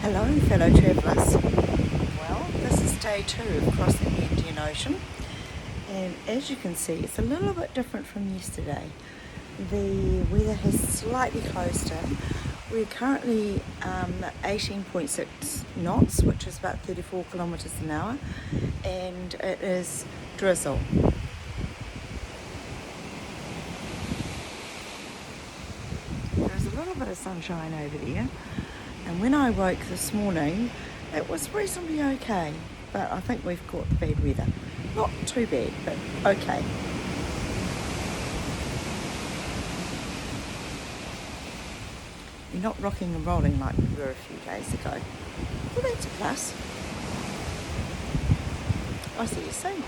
Hello fellow travellers. Well, this is day 2 of crossing the Indian Ocean, and as you can see it's a little bit different from yesterday. The weather has slightly closed in. We're currently 18.6 knots, which is about 34 kilometres an hour, and it is drizzle. There's a little bit of sunshine over there, and when I woke this morning it was reasonably okay, but I think we've caught the bad weather. Not too bad, but okay. We're not rocking and rolling like we were a few days ago, so that's a plus. I'll see you soon.